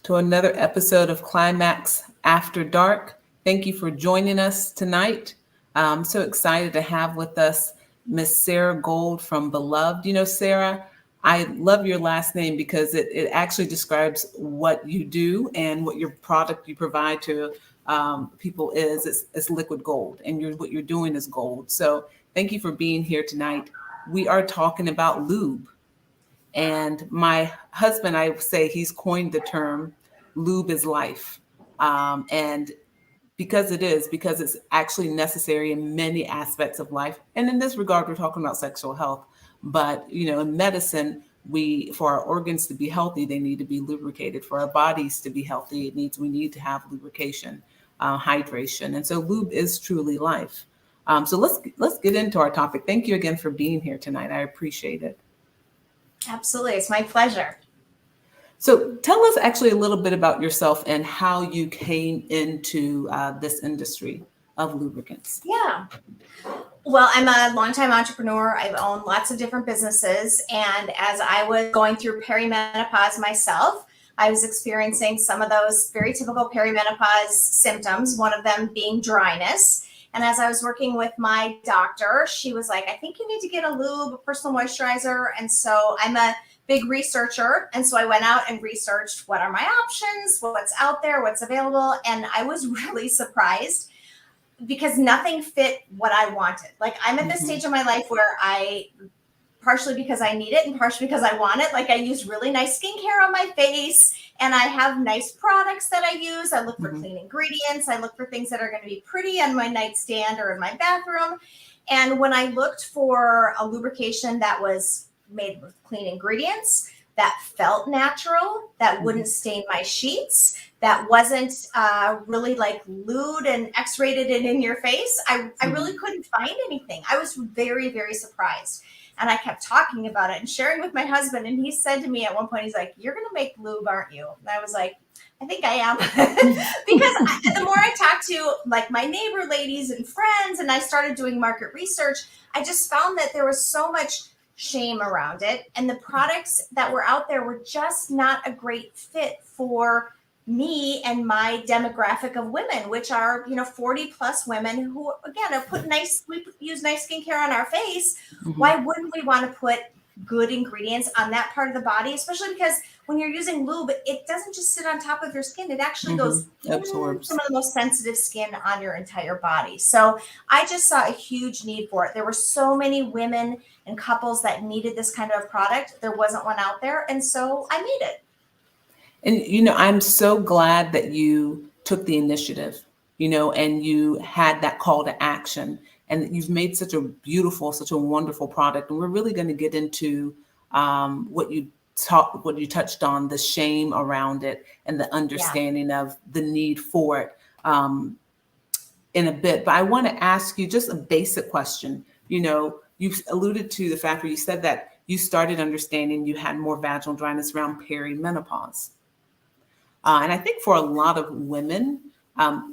to another episode of Climax After Dark. Thank you for joining us tonight. I'm so excited to have with us Miss SARA GOLD from Beloved. You know, Sarah, I love your last name because it actually describes what you do and what your product you provide to people is. It's liquid gold, and what you're doing is gold. So thank you for being here tonight. We are talking about lube. And my husband, I say he's coined the term lube is life. And because it's actually necessary in many aspects of life. And in this regard, we're talking about sexual health. But, you know, in medicine, for our organs to be healthy, they need to be lubricated. For our bodies to be healthy, we need to have lubrication, hydration. And so lube is truly life. So let's get into our topic. Thank you again for being here tonight. I appreciate it. Absolutely. It's my pleasure. So tell us actually a little bit about yourself and how you came into this industry of lubricants. Yeah. Well, I'm a longtime entrepreneur. I've owned lots of different businesses. And as I was going through perimenopause myself, I was experiencing some of those very typical perimenopause symptoms, one of them being dryness. And as I was working with my doctor, she was like, I think you need to get a lube, a personal moisturizer. And so I'm a big researcher. And so I went out and researched what are my options, what's out there, what's available. And I was really surprised because nothing fit what I wanted. Like I'm at this stage of my life where partially because I need it and partially because I want it. Like I use really nice skincare on my face and I have nice products that I use. I look for clean ingredients. I look for things that are going to be pretty on my nightstand or in my bathroom. And when I looked for a lubrication that was made with clean ingredients, that felt natural, that wouldn't stain my sheets, that wasn't really like lewd and X-rated and in your face, I really couldn't find anything. I was very, very surprised. And I kept talking about it and sharing with my husband. And he said to me at one point, he's like, you're going to make lube, aren't you? And I was like, I think I am. Because the more I talked to like my neighbor ladies and friends, and I started doing market research, I just found that there was so much shame around it. And the products that were out there were just not a great fit for me and my demographic of women, which are, 40 plus women who, again, we use nice skincare on our face. Why wouldn't we want to put good ingredients on that part of the body? Especially because when you're using lube, it doesn't just sit on top of your skin. It actually goes absorbs some of the most sensitive skin on your entire body. So I just saw a huge need for it. There were so many women and couples that needed this kind of product. There wasn't one out there. And so I made it. And, I'm so glad that you took the initiative, and you had that call to action and that you've made such a wonderful product. And we're really going to get into what you touched on, the shame around it and the understanding of the need for it in a bit. But I want to ask you just a basic question. You've alluded to the fact where you said that you started understanding you had more vaginal dryness around perimenopause. And I think for a lot of women,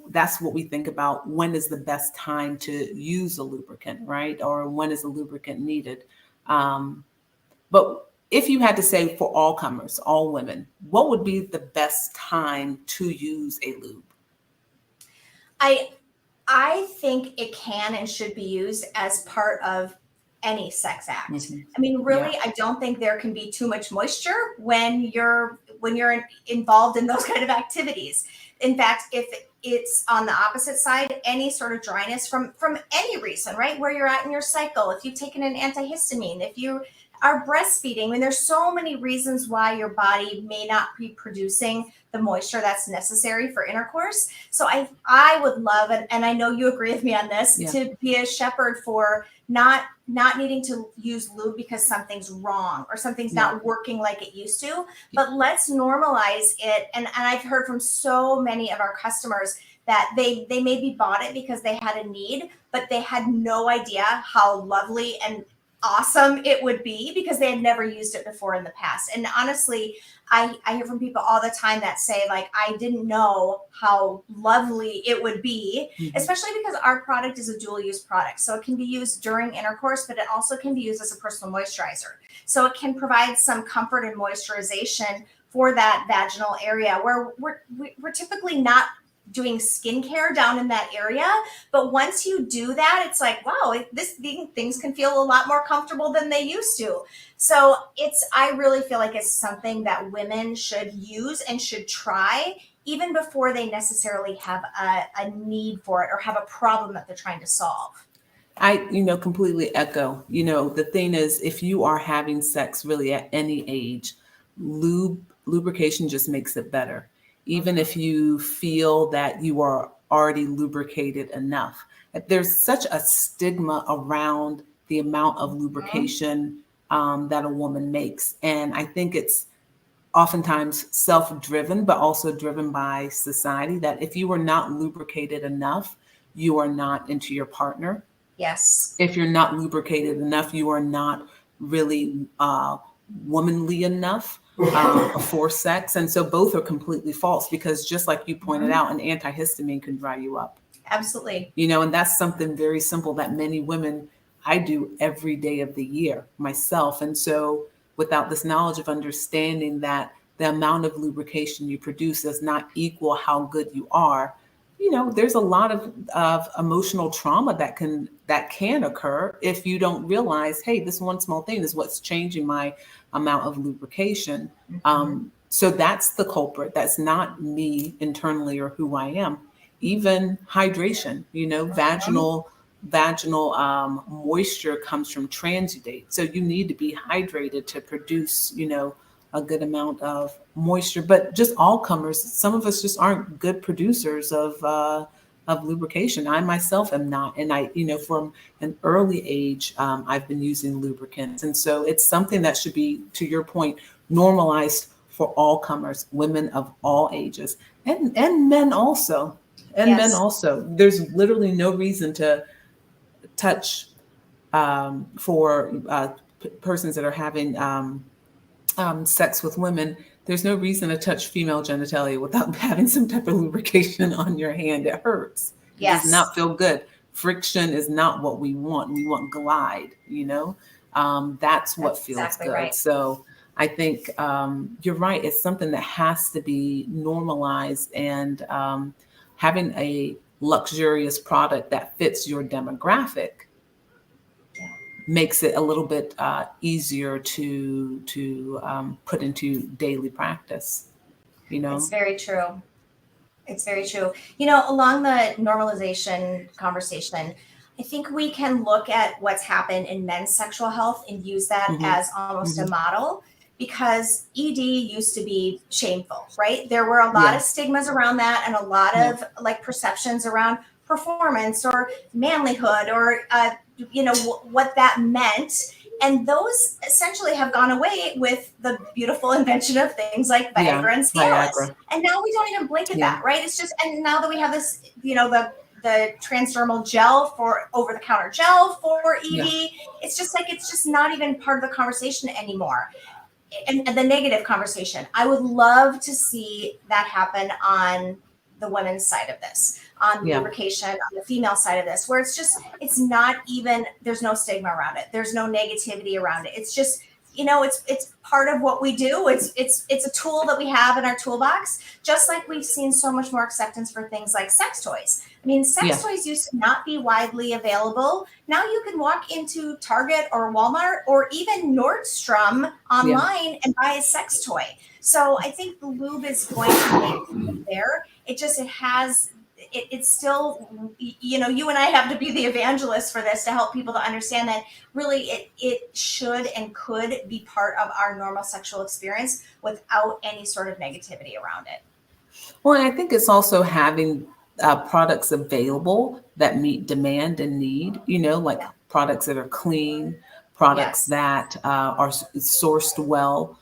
that's what we think about. When is the best time to use a lubricant, right? Or when is a lubricant needed? But if you had to say for all comers, all women, what would be the best time to use a lube? I think it can and should be used as part of any sex act. I mean, really, I don't think there can be too much moisture when you're involved in those kind of activities. In fact, if it's on the opposite side, any sort of dryness from any reason, right? Where you're at in your cycle, if you've taken an antihistamine, if you are breastfeeding, I mean, there's so many reasons why your body may not be producing the moisture that's necessary for intercourse. So I would love, and I know you agree with me on this, to be a shepherd for not needing to use lube because something's wrong or something's not working like it used to, but let's normalize it. And I've heard from so many of our customers that they maybe bought it because they had a need, but they had no idea how lovely and awesome it would be because they had never used it before in the past. And honestly, I hear from people all the time that say, like, I didn't know how lovely it would be, especially because our product is a dual use product. So it can be used during intercourse, but it also can be used as a personal moisturizer. So it can provide some comfort and moisturization for that vaginal area, where we're typically not doing skincare down in that area. But once you do that, it's like, wow, things can feel a lot more comfortable than they used to. So I really feel like it's something that women should use and should try even before they necessarily have a need for it or have a problem that they're trying to solve. I, completely echo. The thing is, if you are having sex really at any age, lubrication just makes it better. Even if you feel that you are already lubricated enough. There's such a stigma around the amount of lubrication that a woman makes. And I think it's oftentimes self-driven, but also driven by society, that if you are not lubricated enough, you are not into your partner. Yes. If you're not lubricated enough, you are not really womanly enough for sex. And so both are completely false, because just like you pointed out, an antihistamine can dry you up. Absolutely. And that's something very simple that many women, I do every day of the year myself. And so without this knowledge of understanding that the amount of lubrication you produce does not equal how good you are, there's a lot of emotional trauma that can occur if you don't realize, hey, this one small thing is what's changing my amount of lubrication. So that's the culprit. That's not me internally or who I am. Even hydration, vaginal moisture comes from transudate. So you need to be hydrated to produce, a good amount of moisture. But just all comers, some of us just aren't good producers of lubrication. I myself am not. And I, from an early age, I've been using lubricants. And so it's something that should be, to your point, normalized for all comers, women of all ages, and men also. And men also. There's literally no reason to touch for persons that are having sex with women. There's no reason to touch female genitalia without having some type of lubrication on your hand. It hurts. It does not feel good. Friction is not what we want. We want glide, that's what feels exactly good. Right. So I think you're right. It's something that has to be normalized, and having a luxurious product that fits your demographic makes it a little bit easier to put into daily practice. It's very true. It's very true. Along the normalization conversation, I think we can look at what's happened in men's sexual health and use that as almost a model, because ED used to be shameful, right? There were a lot of stigmas around that, and a lot of perceptions around performance or manlyhood or what that meant. And those essentially have gone away with the beautiful invention of things like Viagra and Cialis. And now we don't even blink at that, right? It's just, and now that we have this, the transdermal gel for over-the-counter gel for ED, it's just not even part of the conversation anymore. And the negative conversation, I would love to see that happen on the women's side of this, on lubrication, on the female side of this, where it's not even, there's no stigma around it. There's no negativity around it. It's just, it's part of what we do. It's a tool that we have in our toolbox, just like we've seen so much more acceptance for things like sex toys. I mean, sex toys used to not be widely available. Now you can walk into Target or Walmart or even Nordstrom online and buy a sex toy. So I think the lube is going to be there. It's still, you and I have to be the evangelists for this to help people to understand that really it should and could be part of our normal sexual experience without any sort of negativity around it. Well, and I think it's also having products available that meet demand and need, like products that are clean, products that are sourced well,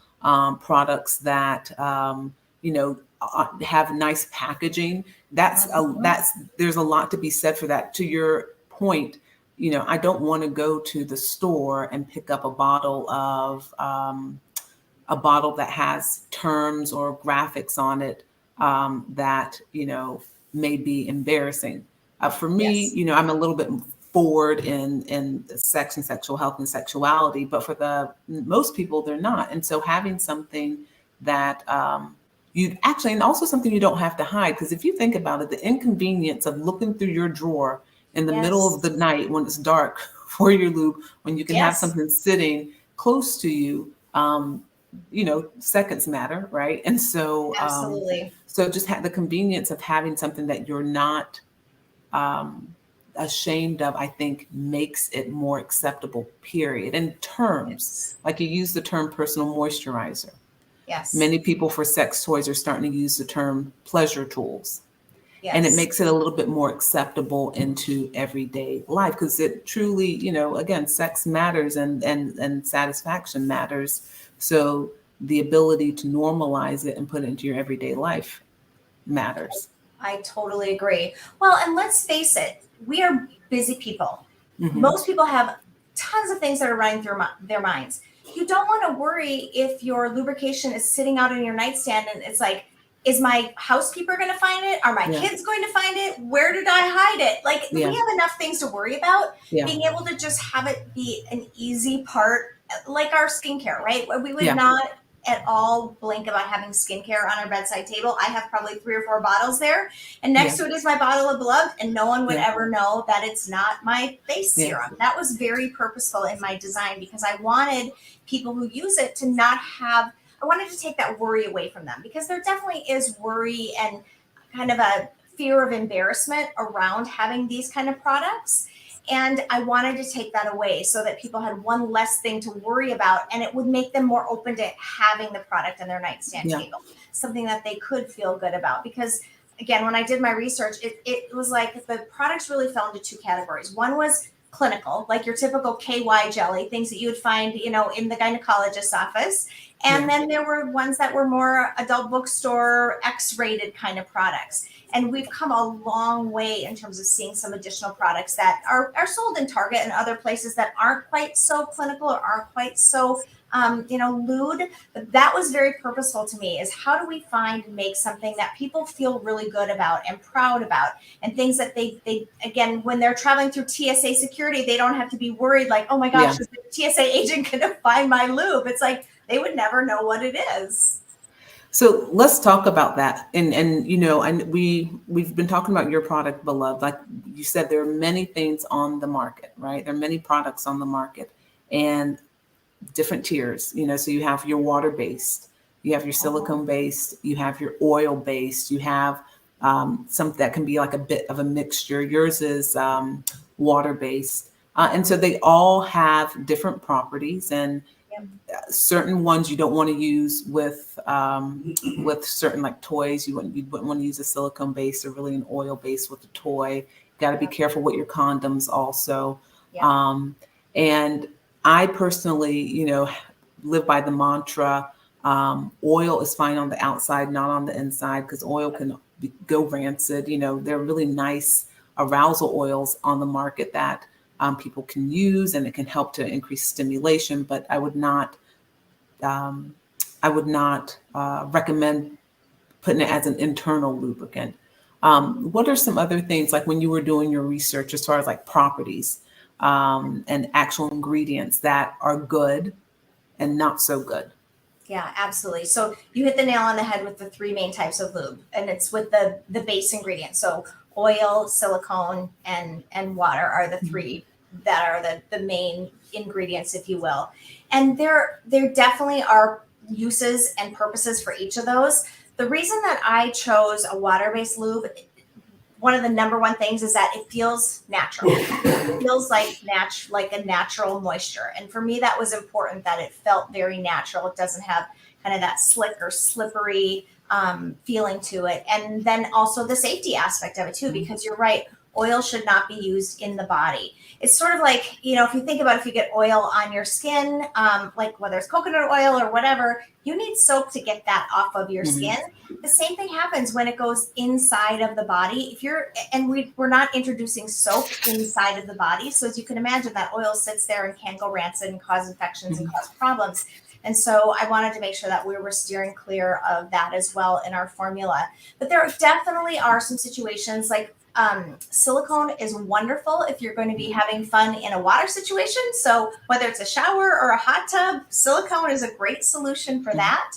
products that, have nice packaging. There's a lot to be said for that. To your point, I don't want to go to the store and pick up a bottle that has terms or graphics on it that may be embarrassing. For me, I'm a little bit forward in sex and sexual health and sexuality, but for most people, they're not. And so having something that you actually, and also something you don't have to hide. Because if you think about it, the inconvenience of looking through your drawer in the middle of the Yes. night when it's dark for your lube, when you can have Yes. something sitting close to you, seconds matter, right? And so, Absolutely. so just the convenience of having something that you're not ashamed of, I think makes it more acceptable, period. In terms, Yes. like you use the term personal moisturizer. Yes. Many people for sex toys are starting to use the term pleasure tools. And it Yes. makes it a little bit more acceptable into everyday life because it truly, again, sex matters and satisfaction matters. So the ability to normalize it and put it into your everyday life matters. I totally agree. Well, and let's face it, we are busy people. Hmm. Most people have tons of things that are running through their minds. You don't want to worry if your lubrication is sitting out on your nightstand and it's like, is my housekeeper going to find it? Are my Yeah. kids going to find it? Where did I hide it? Like, Yeah. we have enough things to worry about. Yeah. Being able to just have it be an easy part, like our skincare, right? We would Yeah. not at all blink about having skincare on our bedside table. I have probably 3 or 4 bottles there, and next to it is my bottle of Beloved, and no one would ever know that it's not my face serum. That was very purposeful in my design because I wanted people who use it to not have, I wanted to take that worry away from them because there definitely is worry and kind of a fear of embarrassment around having these kind of products. And I wanted to take that away so that people had one less thing to worry about, and it would make them more open to having the product on their nightstand table, something that they could feel good about. Because again, when I did my research, it was like the products really fell into 2 categories. One was clinical, like your typical KY jelly, things that you would find, in the gynecologist's office. And then there were ones that were more adult bookstore, X-rated kind of products. And we've come a long way in terms of seeing some additional products that are sold in Target and other places that aren't quite so clinical or aren't quite so, lewd. But that was very purposeful to me, is how do we find and make something that people feel really good about and proud about, and things that they again, when they're traveling through TSA security, they don't have to be worried like, oh my gosh, is the TSA agent going to find my lube? It's like they would never know what it is. So let's talk about that. And we've been talking about your product, Beloved. Like you said, there are many things on the market, right? There are many products on the market and different tiers. So you have your water-based, you have your silicone-based, you have your oil-based, you have some that can be like a bit of a mixture. Yours is water-based. And so they all have different properties, and certain ones you don't want to use with certain like toys. You wouldn't want to use a silicone base or really an oil base with a toy. Got to be careful with your condoms also. And I personally, live by the mantra, oil is fine on the outside, not on the inside, because oil can go rancid. There are really nice arousal oils on the market that people can use, and it can help to increase stimulation. But I would not recommend putting it as an internal lubricant. What are some other things, like when you were doing your research, as far as like properties and actual ingredients that are good and not so good? Yeah, absolutely. So you hit the nail on the head with the 3 main types of lube, and it's with the base ingredients. So oil, silicone, and water are the 3 that are the main ingredients, if you will. And there definitely are uses and purposes for each of those. The reason that I chose a water-based lube, one of the number one things is that it feels natural. It feels like a natural moisture. And for me, that was important, that it felt very natural. It doesn't have kind of that slick or slippery feeling to it. And then also the safety aspect of it too, because you're right, oil should not be used in the body. It's sort of like, if you think about if you get oil on your skin, like whether it's coconut oil or whatever, you need soap to get that off of your skin. The same thing happens when it goes inside of the body. We're not introducing soap inside of the body. So as you can imagine, that oil sits there and can go rancid and cause infections and cause problems. And so I wanted to make sure that we were steering clear of that as well in our formula. But there definitely are some situations like silicone is wonderful if you're going to be having fun in a water situation. So whether it's a shower or a hot tub, silicone is a great solution for that.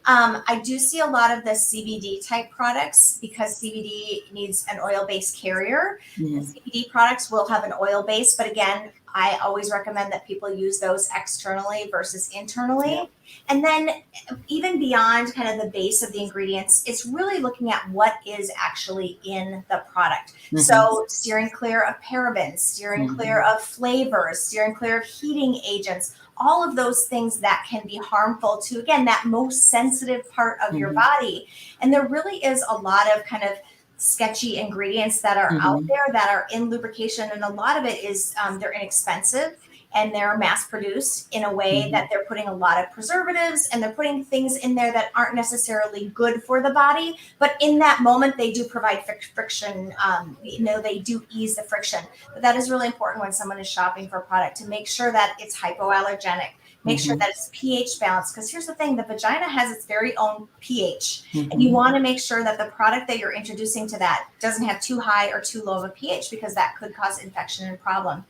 I do see a lot of the CBD type products because CBD needs an oil-based carrier. Mhm. The CBD products will have an oil base, but again, I always recommend that people use those externally versus internally. Yeah. And then even beyond kind of the base of the ingredients, it's really looking at what is actually in the product. Mhm. So steering clear of parabens, steering Mhm. clear of flavors, steering clear of heating agents, all of those things that can be harmful to, again, that most sensitive part of your Mhm. body. And there really is a lot of kind of sketchy ingredients that are out Mhm. there that are in lubrication. And a lot of it is they're inexpensive and they're mass produced in a way that they're putting a lot of preservatives and they're putting things in there that aren't necessarily good for the body. But in that moment, they do provide friction. They do ease the friction. But that is really important when someone is shopping for a product to make sure that it's hypoallergenic. Make sure that it's pH balanced. Because here's the thing, the vagina has its very own pH. And you want to make sure that the product that you're introducing to that doesn't have too high or too low of a pH because that could cause infection and problems.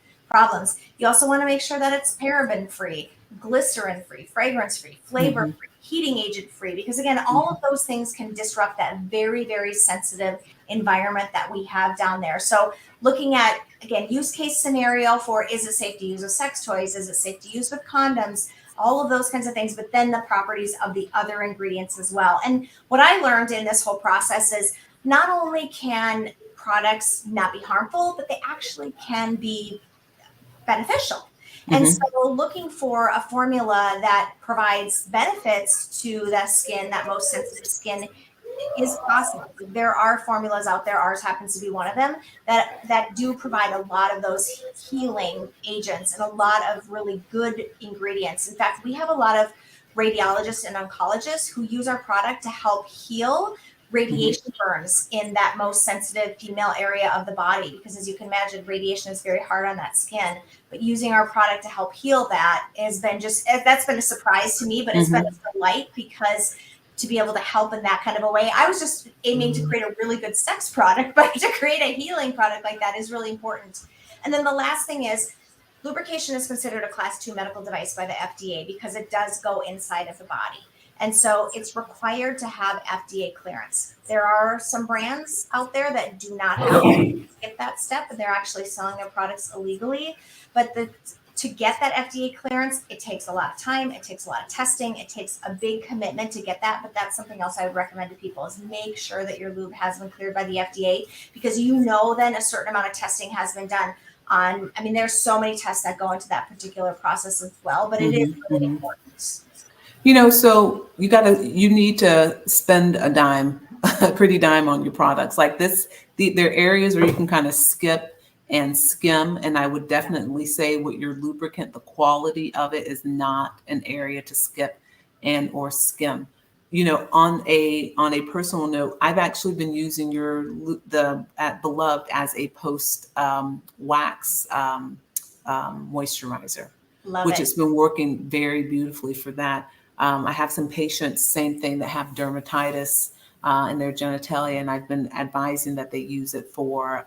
You also want to make sure that it's paraben free, glycerin free, fragrance free, flavor free, heating agent free, because again, all of those things can disrupt that very, very sensitive environment that we have down there. So looking at, again, use case scenario for, is it safe to use with sex toys? Is it safe to use with condoms? All of those kinds of things, but then the properties of the other ingredients as well. And what I learned in this whole process is not only can products not be harmful, but they actually can be beneficial. And so looking for a formula that provides benefits to the skin, that most sensitive skin, is possible. There are formulas out there, ours happens to be one of them, that do provide a lot of those healing agents and a lot of really good ingredients. In fact, we have a lot of radiologists and oncologists who use our product to help heal radiation burns in that most sensitive female area of the body, because as you can imagine, radiation is very hard on that skin. But using our product to help heal that has been that's been a surprise to me, but it's been a delight because to be able to help in that kind of a way. I was just aiming to create a really good sex product, but to create a healing product like that is really important. And then the last thing is, lubrication is considered a class 2 medical device by the FDA because it does go inside of the body. And so it's required to have FDA clearance. There are some brands out there that do not have to skip that step, and they're actually selling their products illegally. But to get that FDA clearance, it takes a lot of time. It takes a lot of testing. It takes a big commitment to get that. But that's something else I would recommend to people is make sure that your lube has been cleared by the FDA, because then a certain amount of testing has been done on, there's so many tests that go into that particular process as well, but it is really important. So you need to spend a dime, a pretty dime on your products like this. There are areas where you can kind of skip and skim. And I would definitely say with your lubricant, the quality of it is not an area to skip and or skim. On a personal note, I've actually been using at Beloved as a post wax moisturizer, which has been working very beautifully for that. I have some patients, same thing, that have dermatitis in their genitalia, and I've been advising that they use it for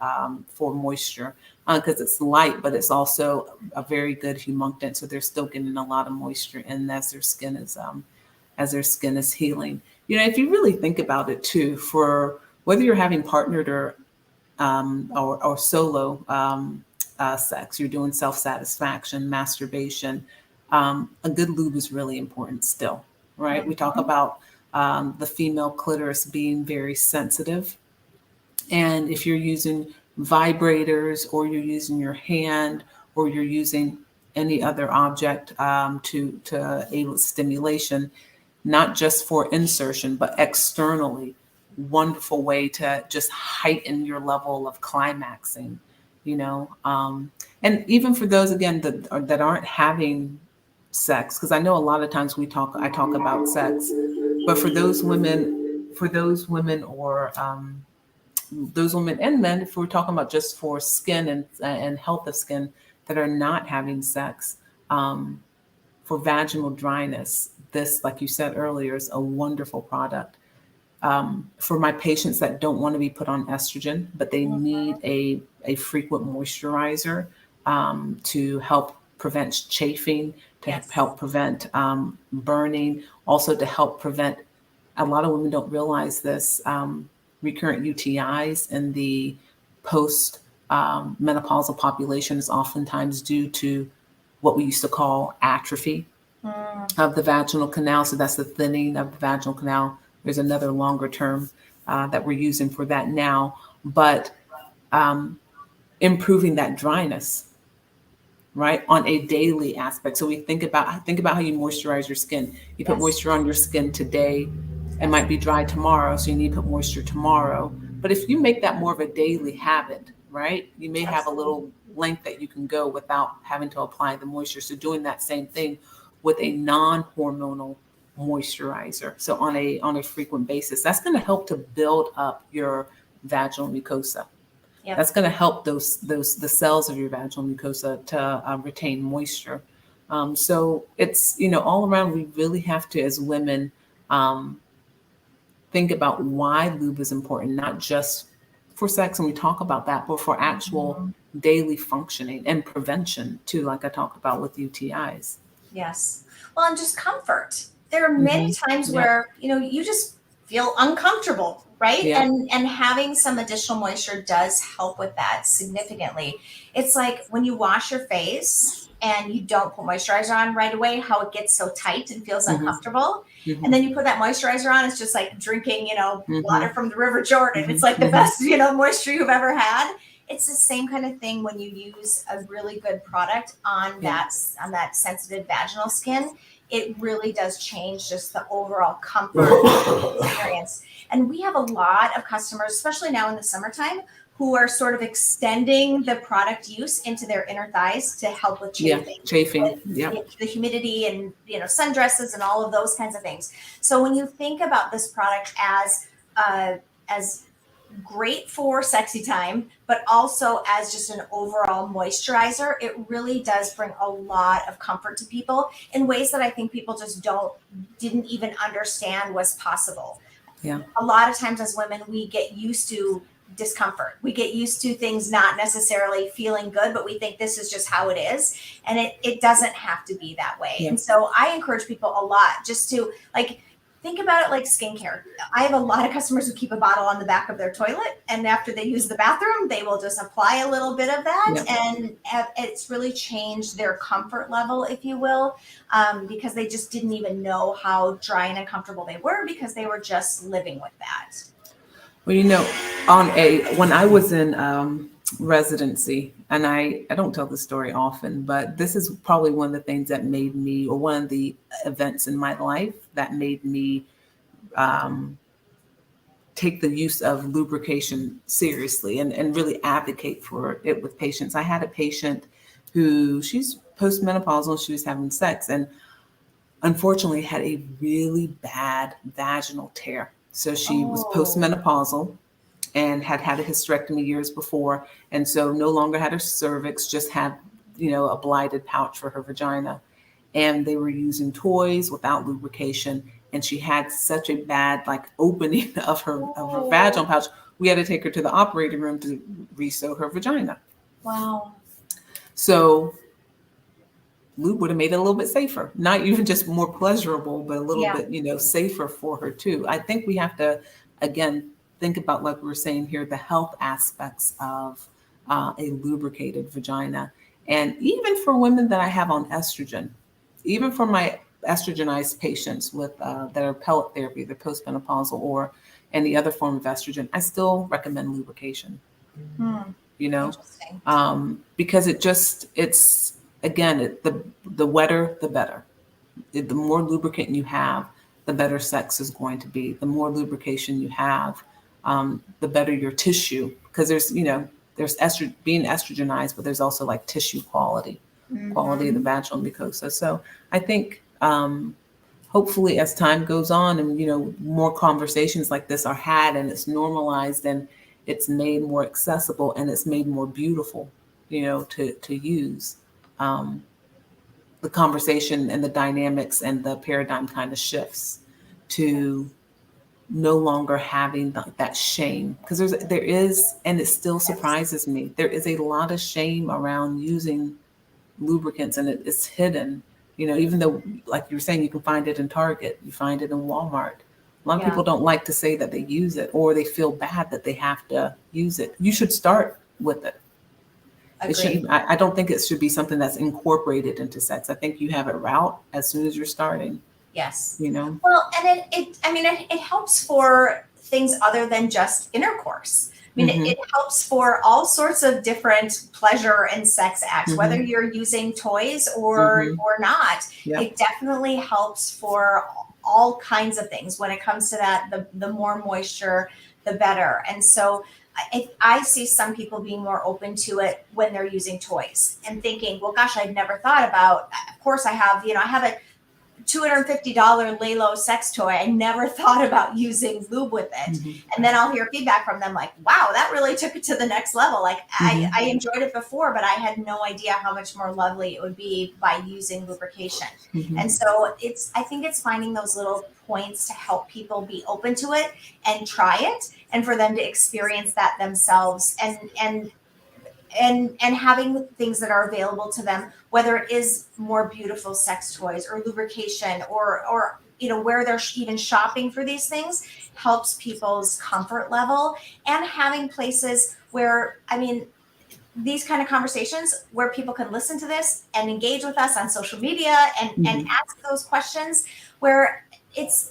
moisture because it's light, but it's also a very good humectant, so they're still getting a lot of moisture in as their skin is healing. If you really think about it too, for whether you're having partnered or solo sex, you're doing self-satisfaction, masturbation, a good lube is really important still, right? We talk about the female clitoris being very sensitive. And if you're using vibrators or you're using your hand or you're using any other object to aid stimulation, not just for insertion, but externally, wonderful way to just heighten your level of climaxing, and even for those, again, that aren't having sex, because I know a lot of times I talk about sex, but for those women or those women and men, if we're talking about just for skin and health of skin that are not having sex, for vaginal dryness, this, like you said earlier, is a wonderful product. For my patients that don't want to be put on estrogen, but they need a frequent moisturizer to help prevent chafing, to help prevent burning, also to help prevent a lot of women don't realize this. Recurrent UTIs in the post menopausal population is oftentimes due to what we used to call atrophy of the vaginal canal. So that's the thinning of the vaginal canal. There's another longer term that we're using for that now, but improving that dryness, right, on a daily aspect. So we think about how you moisturize your skin. You put moisture on your skin today, it might be dry tomorrow, so you need to put moisture tomorrow. But if you make that more of a daily habit, right, you may have a little length that you can go without having to apply the moisture. So doing that same thing with a non-hormonal moisturizer, so on a frequent basis, that's going to help to build up your vaginal mucosa. Yep. That's going to help the cells of your vaginal mucosa to retain moisture. So it's, all around, we really have to, as women, think about why lube is important, not just for sex, and we talk about that, but for actual daily functioning and prevention too, like I talked about with UTIs. Yes. Well, and just comfort. There are many times where, you just feel uncomfortable, right? Yeah. And having some additional moisture does help with that significantly. It's like when you wash your face and you don't put moisturizer on right away, how it gets so tight and feels uncomfortable. And then you put that moisturizer on, it's just like drinking, water from the River Jordan. It's like the best, moisture you've ever had. It's the same kind of thing when you use a really good product on that sensitive vaginal skin. It really does change just the overall comfort experience. And we have a lot of customers, especially now in the summertime, who are sort of extending the product use into their inner thighs to help with chafing. With the humidity and, sundresses and all of those kinds of things. So when you think about this product as great for sexy time, but also as just an overall moisturizer, it really does bring a lot of comfort to people in ways that I think people just didn't even understand was possible. Yeah. A lot of times as women, we get used to discomfort. We get used to things not necessarily feeling good, but we think this is just how it is. And it doesn't have to be that way. Yeah. And so I encourage people a lot just to think about it like skincare. I have a lot of customers who keep a bottle on the back of their toilet, and after they use the bathroom, they will just apply a little bit of that. And it's really changed their comfort level, if you will, because they just didn't even know how dry and uncomfortable they were because they were just living with that. Well, when I was in residency, and I don't tell this story often, but this is probably one of the things that made me, or one of the events in my life that made me take the use of lubrication seriously and really advocate for it with patients. I had a patient who, she's postmenopausal, she was having sex, and unfortunately had a really bad vaginal tear. So she was postmenopausal and had a hysterectomy years before. And so no longer had her cervix, just had, a blighted pouch for her vagina. And they were using toys without lubrication. And she had such a bad opening of her vaginal pouch. We had to take her to the operating room to re-sew her vagina. Wow. So lube would have made it a little bit safer, not even just more pleasurable, but a little bit, safer for her too. I think we have to, again, think about, like we were saying here, the health aspects of a lubricated vagina. And even for women that I have on estrogen, even for my estrogenized patients with that are pellet therapy, the postmenopausal or any other form of estrogen, I still recommend lubrication. Because it's again, the wetter, the better. The more lubricant you have, the better sex is going to be. The more lubrication you have, the better your tissue. Because there's being estrogenized, but there's also tissue quality of the vaginal mucosa. So I think hopefully as time goes on and, more conversations like this are had and it's normalized and it's made more accessible and it's made more beautiful, to use. The conversation and the dynamics and the paradigm kind of shifts to no longer having that shame, because there is, and it still surprises me, there is a lot of shame around using lubricants, and it's hidden, even though, like you were saying, you can find it in Target, you find it in Walmart, A lot of Yeah. people don't like to say that they use it, or they feel bad that they have to use it. You should start with it. It Agreed. shouldn't, I don't think it should be something that's incorporated into sex. I think you have it out as soon as you're starting, Yes. you know? Well, and it helps for things other than just intercourse. I mean, Mhm. it helps for all sorts of different pleasure and sex acts, whether Mhm. you're using toys or Mhm. not. Yep. It definitely helps for all kinds of things. When it comes to that, the more moisture, the better. And so I see some people being more open to it when they're using toys and thinking, well, gosh, I'd never thought about, of course I have, I have a $250 Lalo sex toy. I never thought about using lube with it. Mhm. And then I'll hear feedback from them like, wow, that really took it to the next level. Like Mhm. I enjoyed it before, but I had no idea how much more lovely it would be by using lubrication. Mhm. And so I think it's finding those little points to help people be open to it and try it, and for them to experience that themselves, and having things that are available to them, whether it is more beautiful sex toys or lubrication, or where they're even shopping for these things, helps people's comfort level. And having places where, I mean, these kind of conversations where people can listen to this and engage with us on social media and Mhm. ask those questions, where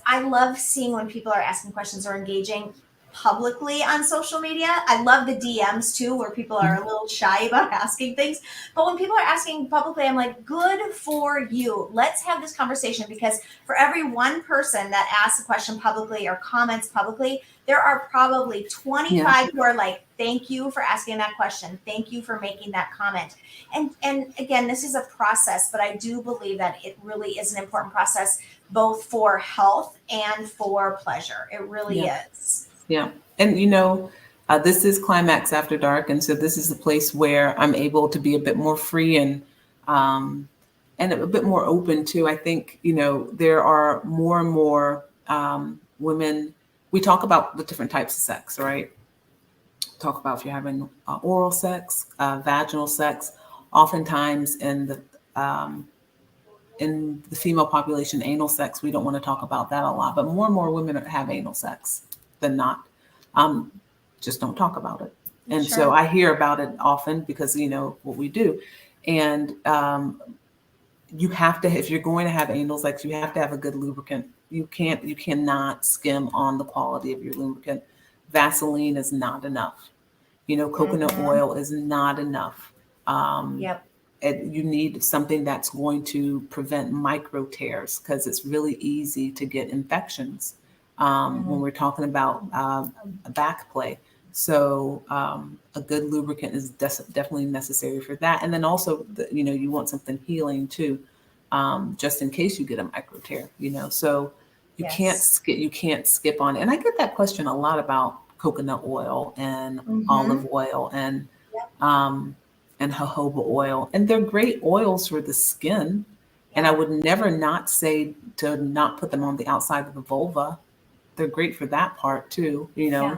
I love seeing when people are asking questions or engaging publicly on social media. I love the DMs too, where people are a little shy about asking things. But when people are asking publicly, I'm like, good for you. Let's have this conversation, because for every one person that asks a question publicly or comments publicly, there are probably 25 who are like, thank you for asking that question. Thank you for making that comment. And again, this is a process, but I do believe that it really is an important process, both for health and for pleasure. It really Yeah. is. Yeah. And this is Climax After Dark. And so this is the place where I'm able to be a bit more free um, and a bit more open to. I think, there are more and more women. We talk about the different types of sex, right? Talk about if you're having oral sex, vaginal sex. Oftentimes um, in the female population, anal sex, we don't want to talk about that a lot, but more and more women have anal sex than not. Um, just don't talk about it. And so Sure. I hear about it often because, what we do. And you have to, if you're going to have anal sex, you have to have a good lubricant. You cannot skim on the quality of your lubricant. Vaseline is not enough. Coconut Mhm. oil is not enough. Um, Yep. you need something that's going to prevent micro tears, because it's really easy to get infections when Mhm. we're talking about back play. So a good lubricant is definitely necessary for that. And then also, you want something healing too, just in case you get a micro tear. So Yes. you can't skip on it. And I get that question a lot about coconut oil and olive Mhm. oil Yep. um, and jojoba oil, and they're great oils for the skin. And I Yeah. would never not say to not put them on the outside of the vulva. They're great for that part too, Yeah.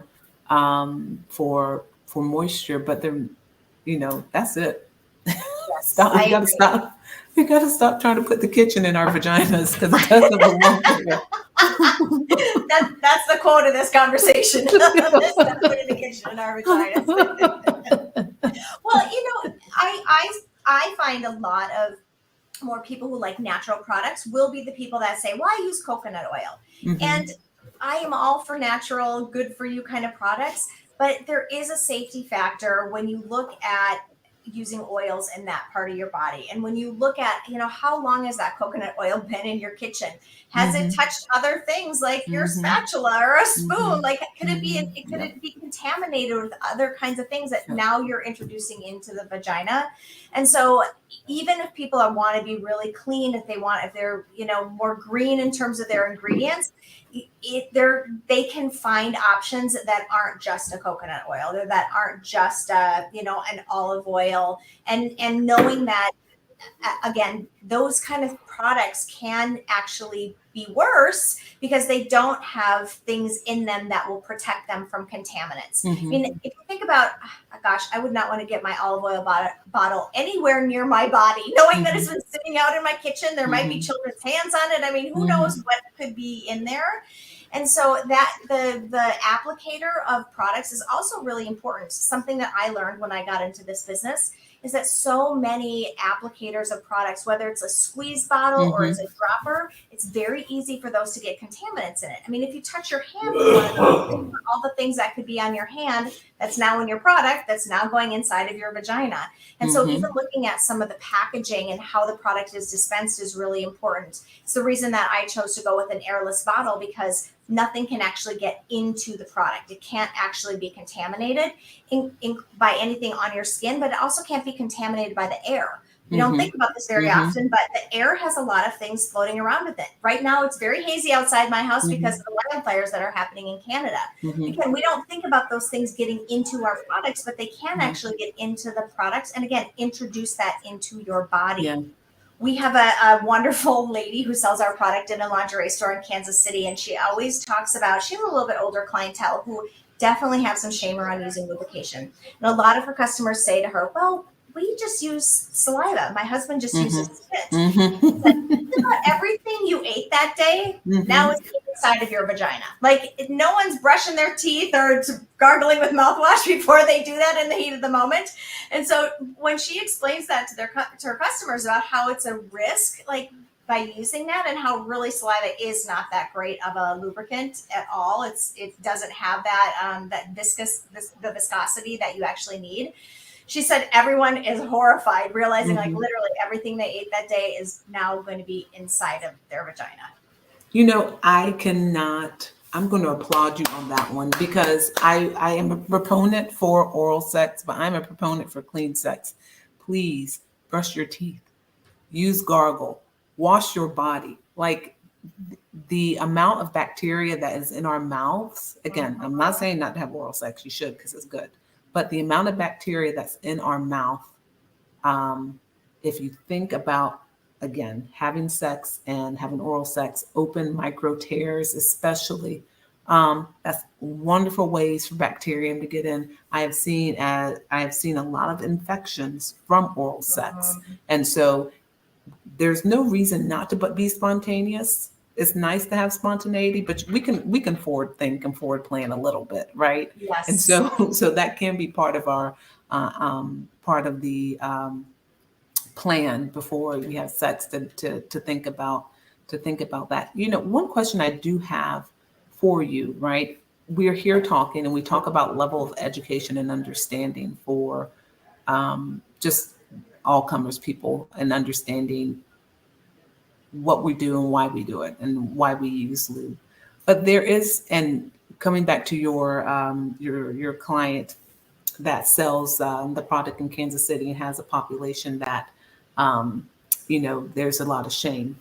for moisture. But that's it. Yes. Stop. I We got to agree. stop. We got to stop trying to put the kitchen in our vaginas, because it doesn't belong there. That's the quote of this conversation. Let's not put in the kitchen in our vaginas. Well, I find a lot of more people who like natural products will be the people that say, well, I use coconut oil. Hmm. And I am all for natural, good for you kind of products. But there is a safety factor when you look at using oils in that part of your body. And when you look at, how long has that coconut oil been in your kitchen? Has it Hmm. touched other things like your Hmm. spatula or a spoon? Hmm. Like, could it be, Hmm. could Yep. it be contaminated with other kinds of things that Yep. now you're introducing into the vagina? And so even if people want to be really clean, if they're more green in terms of their ingredients, they can find options that aren't just a coconut oil, that aren't just an olive oil, and knowing that again, those kind of products can actually be worse because they don't have things in them that will protect them from contaminants. I Hmm. mean, if you think about, gosh, I would not want to get my olive oil bottle anywhere near my body, knowing that it's Hmm. been sitting out in my kitchen. There might be Hmm. children's hands on it. I mean, who Hmm. knows what could be in there? And so that the applicator of products is also really important. Something that I learned when I got into this business is that so many applicators of products, whether it's a squeeze bottle or it's a dropper, it's very easy for those to get contaminants in it. I mean, if you touch your hand with one of those, think about all the things that could be on your hand that's now in your product that's now going inside of your vagina. And so even looking at some of the packaging and how the product is dispensed is really important. It's the reason that I chose to go with an airless bottle, because nothing can actually get into the product. It can't actually be contaminated by anything on your skin, but it also can't be contaminated by the air. We don't think about this very often, but the air has a lot of things floating around with it. Right now, it's very hazy outside my house because of the wildfires that are happening in Canada. Again, we don't think about those things getting into our products, but they can actually get into the products. And again, introduce that into your body. Yeah. We have a wonderful lady who sells our product in a lingerie store in Kansas City. And she always talks about, she has a little bit older clientele who definitely have some shame around using lubrication. And a lot of her customers say to her, well, we just use saliva. My husband just uses spit. About everything you ate that day now is inside of your vagina. Like, no one's brushing their teeth or gargling with mouthwash before they do that in the heat of the moment. And so when she explains that to her customers about how it's a risk, like by using that, and how really saliva is not that great of a lubricant at all. It doesn't have that the viscosity that you actually need. She said everyone is horrified, realizing like literally everything they ate that day is now going to be inside of their vagina. You know, I'm going to applaud you on that one, because I am a proponent for oral sex, but I'm a proponent for clean sex. Please brush your teeth, use gargle, wash your body. Like, the amount of bacteria that is in our mouths, again, I'm not saying not to have oral sex, you should, because it's good. But the amount of bacteria that's in our mouth, if you think about, again, having sex and having oral sex, open micro tears especially, that's wonderful ways for bacterium to get in. I have seen a lot of infections from oral sex. And so there's no reason not to be spontaneous. It's nice to have spontaneity, but we can forward think and forward plan a little bit, right? Yes. And so that can be part of our part of the plan before we have sex, to think about that. You know, one question I do have for you, right? We're here talking, and we talk about level of education and understanding for just all comers people, and understanding what we do and why we do it and why we use lube. But there is, and coming back to your client that sells the product in Kansas City and has a population that, there's a lot of shame.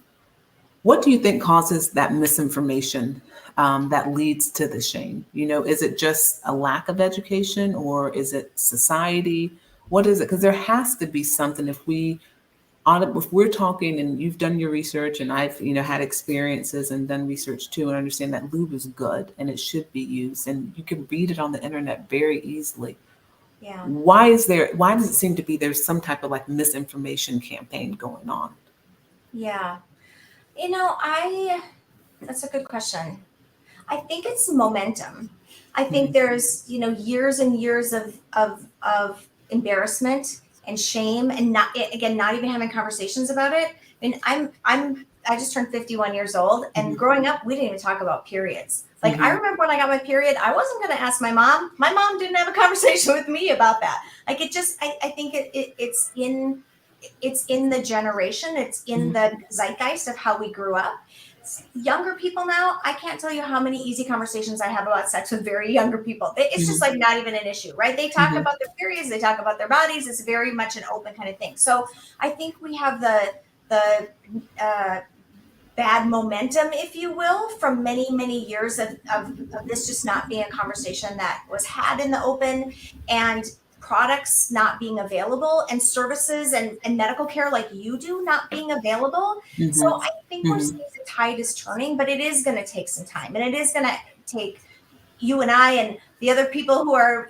What do you think causes that misinformation that leads to the shame? You know, is it just a lack of education, or is it society? What is it? Because there has to be something. If we're talking, and you've done your research, and I've had experiences and done research too, and understand that lube is good and it should be used, and you can read it on the internet very easily. Yeah. Why does it seem to be there's some type of like misinformation campaign going on? Yeah. That's a good question. I think it's momentum. I think there's, years and years of embarrassment and shame, and not even having conversations about it. I mean, I just turned 51 years old, and growing up, we didn't even talk about periods. Like, I remember when I got my period, I wasn't going to ask my mom. My mom didn't have a conversation with me about that. Like, I think it's in the generation. It's in the zeitgeist of how we grew up. Younger people now, I can't tell you how many easy conversations I have about sex with very younger people. It's just like not even an issue, right? They talk about their periods, they talk about their bodies. It's very much an open kind of thing. So I think we have the bad momentum, if you will, from many, many years of this just not being a conversation that was had in the open, and products not being available, and services and medical care like you do not being available. So I think we're seeing the tide is turning, but it is going to take some time, and it is going to take you and I and the other people who are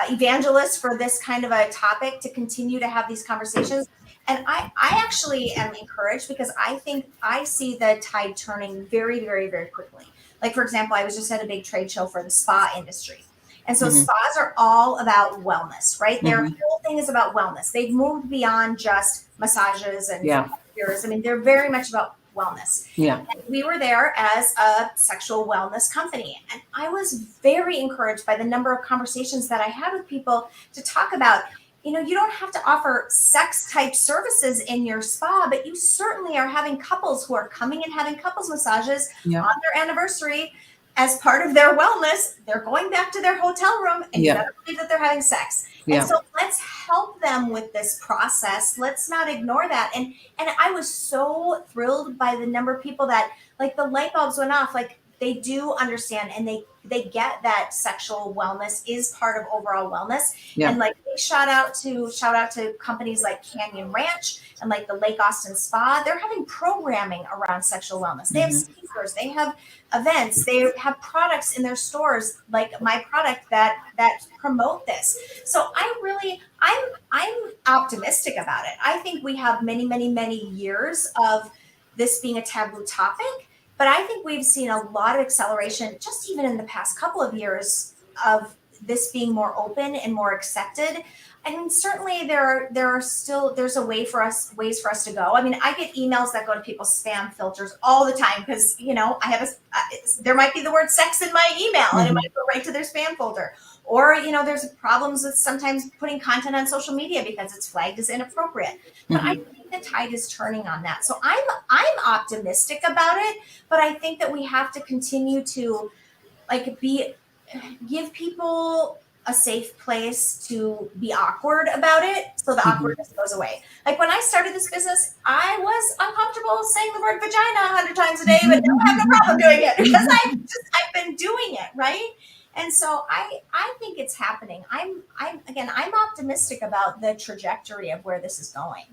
evangelists for this kind of a topic to continue to have these conversations. And I actually am encouraged, because I think I see the tide turning very, very, very quickly. Like, for example, I was just at a big trade show for the spa industry. And so Mm-hmm. spas are all about wellness, right? Their Mm-hmm. whole thing is about wellness. They've moved beyond just massages and Yeah. cures. I mean, they're very much about wellness. Yeah. And we were there as a sexual wellness company. And I was very encouraged by the number of conversations that I had with people to talk about, you don't have to offer sex type services in your spa, but you certainly are having couples who are coming and having couples massages Yeah. on their anniversary. As part of their wellness, they're going back to their hotel room, and you better believe that they're having sex. Yeah. And so let's help them with this process. Let's not ignore that. And I was so thrilled by the number of people that, like, the light bulbs went off. Like, they do understand, and they get that sexual wellness is part of overall wellness. Yeah. And like, big shout out to companies like Canyon Ranch and like the Lake Austin Spa. They're having programming around sexual wellness. They have speakers, they have events, they have products in their stores, like my product that promote this. So I'm optimistic about it. I think we have many, many, many years of this being a taboo topic, but I think we've seen a lot of acceleration just even in the past couple of years of this being more open and more accepted. I mean, certainly there's a ways for us to go. I mean, I get emails that go to people's spam filters all the time because, I have there might be the word sex in my email and it might go right to their spam folder. Or, there's problems with sometimes putting content on social media because it's flagged as inappropriate. But I think the tide is turning on that. So I'm optimistic about it, but I think that we have to continue to give people a safe place to be awkward about it so the awkwardness goes away. Like, when I started this business, I was uncomfortable saying the word vagina 100 times a day, but now I have no problem doing it because I've been doing it, right? And so I think it's happening. I'm optimistic about the trajectory of where this is going.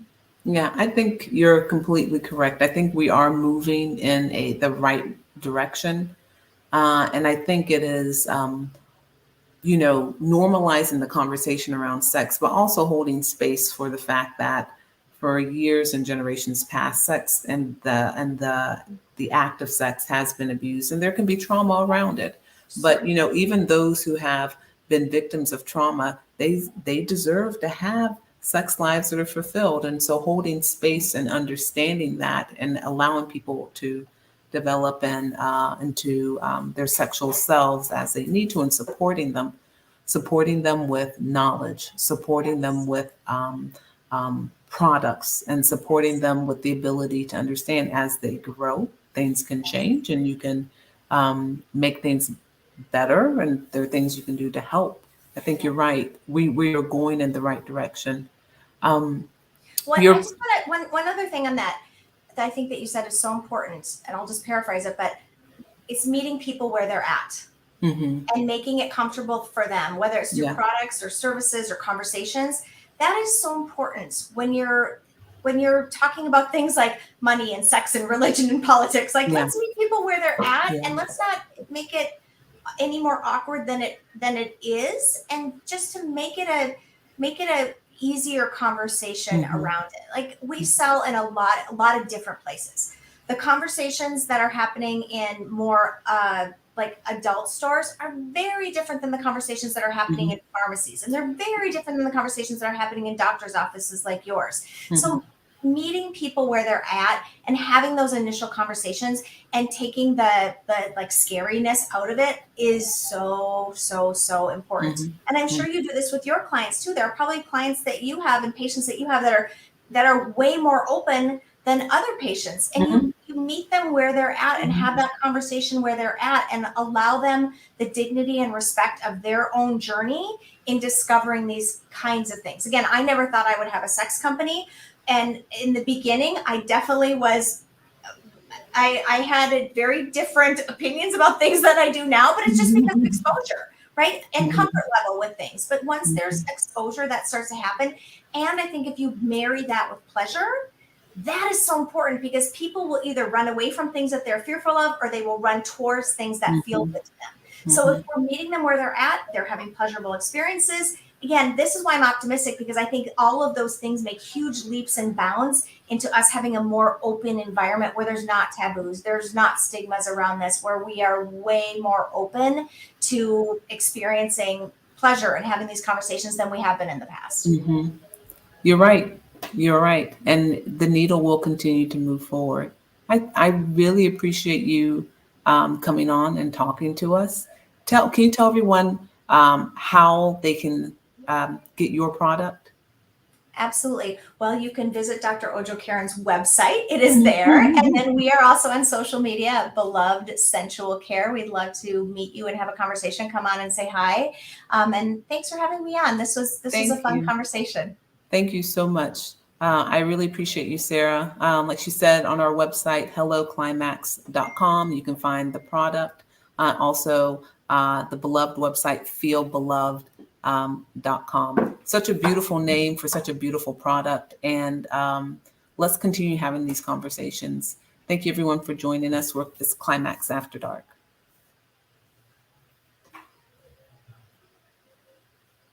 Yeah, I think you're completely correct. I think we are moving in the right direction. And I think it is, normalizing the conversation around sex, but also holding space for the fact that for years and generations past, sex and the act of sex has been abused, and there can be trauma around it. But even those who have been victims of trauma, they deserve to have sex lives that are fulfilled. And so holding space and understanding that and allowing people to develop into their sexual selves as they need to, and supporting them with knowledge, supporting them with products, and supporting them with the ability to understand as they grow, things can change, and you can make things better, and there are things you can do to help. I think you're right. We are going in the right direction. I just want one other thing on that I think that you said is so important, and I'll just paraphrase it, but it's meeting people where they're at and making it comfortable for them, whether it's through products or services or conversations. That is so important when you're talking about things like money and sex and religion and politics. Like, let's meet people where they're at, and let's not make it any more awkward than it is, and just to make it a easier conversation around it. Like, we sell in a lot of different places. The conversations that are happening in more like adult stores are very different than the conversations that are happening in pharmacies, and they're very different than the conversations that are happening in doctors' offices like yours. So meeting people where they're at and having those initial conversations and taking the like scariness out of it is so important. And I'm sure you do this with your clients too. There are probably clients that you have and patients that you have that are way more open than other patients, and you meet them where they're at and have that conversation where they're at, and allow them the dignity and respect of their own journey in discovering these kinds of things. Again, I never thought I would have a sex company. And in the beginning, I definitely was, I had very different opinions about things than I do now, but it's just because of exposure, right? And comfort level with things. But once there's exposure, that starts to happen. And I think if you marry that with pleasure, that is so important, because people will either run away from things that they're fearful of, or they will run towards things that feel good to them. So if we're meeting them where they're at, they're having pleasurable experiences, again, this is why I'm optimistic, because I think all of those things make huge leaps and bounds into us having a more open environment where there's not taboos, there's not stigmas around this, where we are way more open to experiencing pleasure and having these conversations than we have been in the past. Mhm. You're right. You're right. And the needle will continue to move forward. I really appreciate you coming on and talking to us. Can you tell everyone how they can get your product? Absolutely. Well, you can visit Dr. Ojo Karen's website. It is there. And then we are also on social media at Beloved Sensual Care. We'd love to meet you and have a conversation. Come on and say hi. And thanks for having me on. This was a fun conversation. Thank you so much. I really appreciate you, Sarah. Like she said, on our website, helloclimax.com, you can find the product. Also, the Beloved website, feelbeloved.com. Such a beautiful name for such a beautiful product. And let's continue having these conversations. Thank you, everyone, for joining us. It's Climax After Dark.